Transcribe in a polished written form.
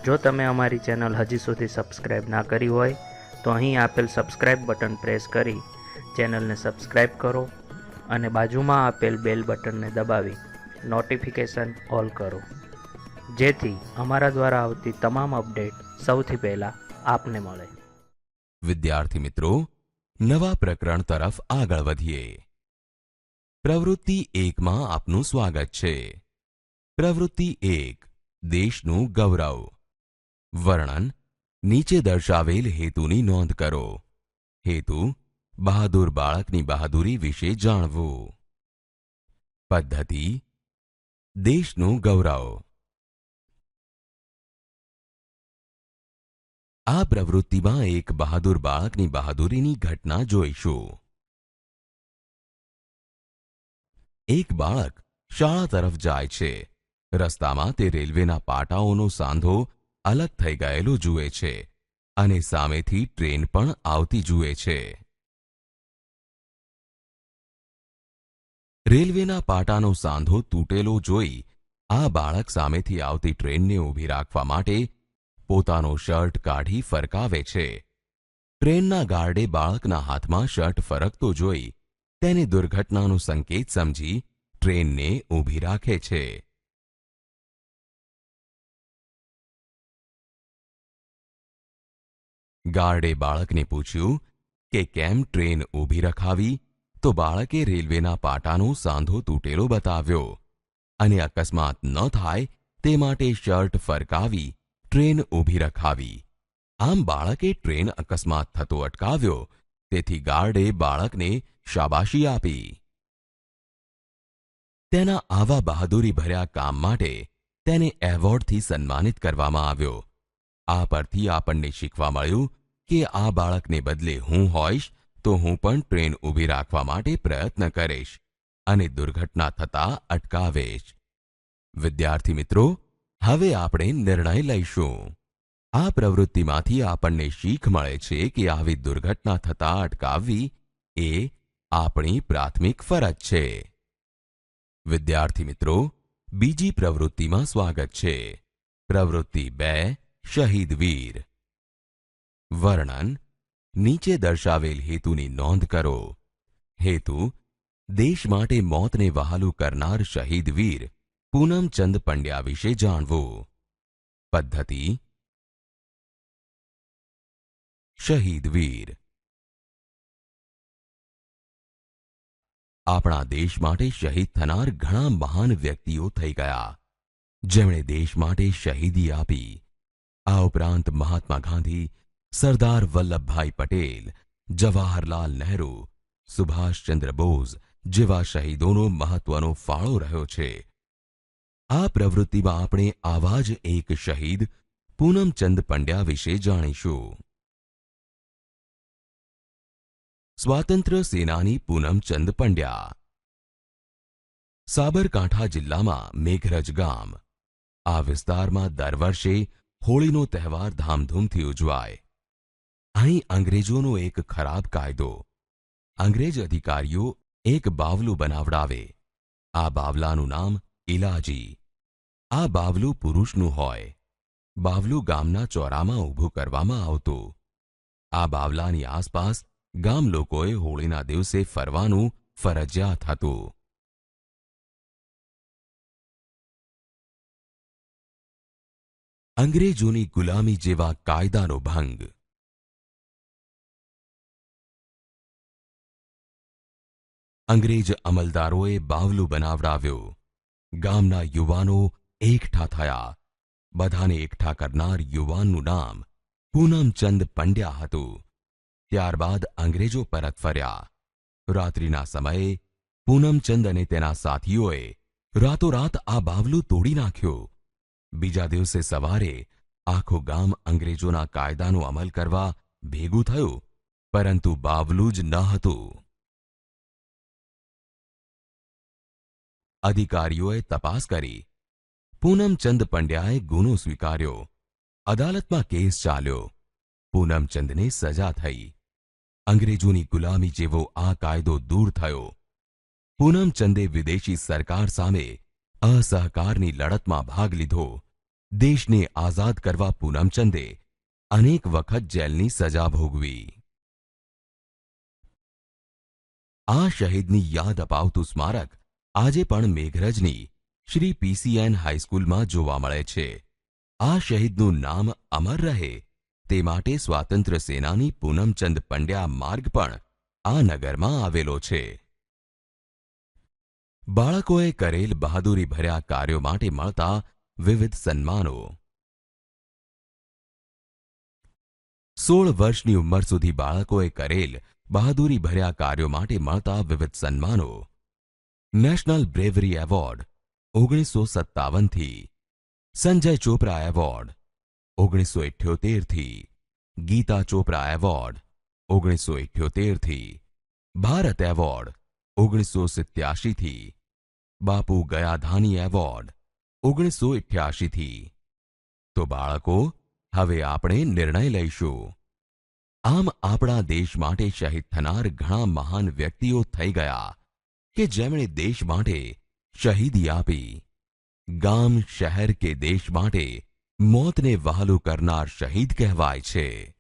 જો તમે અમારી ચેનલ હજી સુધી સબસ્ક્રાઈબ ના કરી હોય તો અહીં આપેલ સબસ્ક્રાઈબ બટન પ્રેસ કરી ચેનલને સબસ્ક્રાઈબ કરો અને બાજુમાં આપેલ બેલ બટનને દબાવી નોટિફિકેશન ઓલ કરો, જેથી અમારા દ્વારા આવતી તમામ અપડેટ સૌથી પહેલાં આપને મળે. વિદ્યાર્થી મિત્રો, નવા પ્રકરણ તરફ આગળ વધીએ. પ્રવૃત્તિ 1માં આપનું સ્વાગત છે. પ્રવૃત્તિ 1, દેશનું ગૌરવ. વર્ણન: નીચે દર્શાવેલ હેતુની નોંધ કરો. હેતુ: બહાદુર બાળકની બહાદુરી વિશે જાણવું. પદ્ધતિ: દેશનું ગૌરવ. આ પ્રવૃત્તિમાં એક બહાદુર બાળકની બહાદુરીની ઘટના જોઈશું. એક બાળક શાળા તરફ જાય છે. રસ્તામાં તે રેલવેના પાટાઓનો સાંધો અલગ થઈ ગયેલો જુએ છે અને સામેથી ટ્રેન પણ આવતી જુએ છે. રેલવેના પાટાનો સાંધો તૂટેલો જોઈ આ બાળક સામેથી આવતી ટ્રેનને ઊભી રાખવા માટે પોતાનો શર્ટ કાઢી ફરકાવે છે. ટ્રેનના ગાર્ડે બાળકના હાથમાં શર્ટ ફરકતો જોઈ તેને દુર્ઘટનાનો સંકેત સમજી ટ્રેનને ઊભી રાખે છે. ગાર્ડે બાળકને પૂછ્યું કે કેમ ટ્રેન ઊભી રખાવી, તો બાળકે રેલવેના પાટાનો સાંધો તૂટેલો બતાવ્યો અને અકસ્માત ન થાય તે માટે શર્ટ ફરકાવી ટ્રેન ઊભી રખાવી. આમ બાળકે ટ્રેન અકસ્માત થતો અટકાવ્યો, તેથી ગાર્ડે બાળકને શાબાશી આપી. તેના આવા બહાદુરી ભર્યા કામ માટે તેને એવોર્ડથી સન્માનિત કરવામાં આવ્યો. આ પરથી આપણને શીખવા મળ્યું કે આ બાળકને બદલે હું હોઈશ તો હું પણ ટ્રેન ઊભી રાખવા માટે પ્રયત્ન કરીશ અને દુર્ઘટના થતા અટકાવીશ. વિદ્યાર્થી મિત્રો, હવે આપણે નિર્ણય લઈશું. આ પ્રવૃત્તિમાંથી આપણને શીખ મળે છે કે આવી દુર્ઘટના થતા અટકાવવી એ આપણી પ્રાથમિક ફરજ છે. વિદ્યાર્થી મિત્રો, બીજી પ્રવૃત્તિમાં સ્વાગત છે. પ્રવૃત્તિ 2, શહીદ વીર. વર્ણન: નીચે દર્શાવેલ હેતુની નોંધ કરો. હેતુ: દેશ માટે મોતને વહાલું કરનાર શહીદ વીર પૂનમચંદ પંડ્યા વિશે જાણવું. પદ્ધતિ: શહીદ વીર. આપણા દેશ માટે શહીદ થનાર ઘણા મહાન વ્યક્તિઓ થઈ ગયા, જેમણે દેશ માટે શહીદી આપી. આ ઉપરાંત મહાત્મા ગાંધી, સરદાર વલ્લભભાઈ પટેલ, જવાહરલાલ નહેરુ, સુભાષચંદ્ર બોઝ જેવા શહીદોનો મહત્વનો ફાળો રહ્યો છે. આ પ્રવૃત્તિમાં આપણે આવા જ એક શહીદ પૂનમચંદ પંડ્યા વિશે જાણીશું. સ્વાતંત્ર્ય સેનાની પૂનમચંદ પંડ્યા. સાબરકાંઠા જિલ્લામાં મેઘરજ ગામ. આ વિસ્તારમાં દર વર્ષે હોળીનો તહેવાર ધામધૂમથી ઉજવાય. અહીં અંગ્રેજોનો એક ખરાબ કાયદો. અંગ્રેજ અધિકારીઓ એક બાવલું બનાવડાવે. આ બાવલાનું નામ ઇલાજી. આ બાવલું પુરુષનું હોય. બાવલું ગામના ચોરામાં ઊભું કરવામાં આવતું. આ બાવલાની આસપાસ ગામ લોકોએ હોળીના દિવસે ફરવાનું ફરજિયાત હતું. અંગ્રેજોની ગુલામી જેવા કાયદાનો ભંગ. અંગ્રેજ અમલદારોએ બાવલું બનાવડાવ્યું. ગામના યુવાનો એકઠા થયા. બધાને એકઠા કરનાર યુવાનનું નામ પૂનમચંદ પંડ્યા હતું. ત્યારબાદ અંગ્રેજો પરત ફર્યા. રાત્રિના સમયે પૂનમચંદ અને તેના સાથીઓએ રાતોરાત આ બાવલું તોડી નાખ્યું. બીજા દિવસે સવારે આખું ગામ અંગ્રેજોના કાયદાનો અમલ કરવા ભેગું થયું, પરંતુ બાવલું જ ન હતું. અધિકારીઓએ તપાસ કરી. પૂનમચંદ પંડ્યાએ ગુનો સ્વીકાર્યો. અદાલતમાં કેસ ચાલ્યો. પૂનમચંદને સજા થઈ. અંગ્રેજોની ગુલામી જેવો આ કાયદો દૂર થયો. પૂનમચંદે વિદેશી સરકાર સામે અસહકારની લડતમાં ભાગ લીધો. દેશને આઝાદ કરવા પૂનમચંદે અનેક વખત જેલની સજા ભોગવી. આ શહીદની યાદ અપાવતું સ્મારક આજે પણ મેઘરજની શ્રી પીસીએન હાઈસ્કૂલમાં જોવા મળે છે. આ શહીદનું નામ અમર રહે તે માટે સ્વાતંત્ર્ય સેનાની પૂનમચંદ પંડ્યા માર્ગ પણ આ નગરમાં આવેલો છે. બાળકોએ કરેલ બહાદુરીભર્યા કાર્યો માટે મળતા વિવિધ સન્માનો. 16 વર્ષની ઉંમર સુધી બાળકોએ કરેલ બહાદુરીભર્યા કાર્યો માટે મળતા વિવિધ સન્માનો. નેશનલ બ્રેવરી એવોર્ડ 1957 થી, સંજય ચોપરા એવોર્ડ 1978 થી, ગીતા ચોપરા એવોર્ડ 1978 થી, ભારત એવોર્ડ 1987 થી, બાપુ ગયાધાની એવોર્ડ 1988 થી. તો બાળકો, હવે આપણે નિર્ણય લઈશું. આમ આપણા દેશ માટે શહીદ થનાર ઘણા મહાન વ્યક્તિઓ થઈ ગયા કે જેમણે દેશ માટે શહીદી આપી. ગામ, શહેર કે દેશ માટે મોતને વહાલું કરનાર શહીદ કહેવાય છે.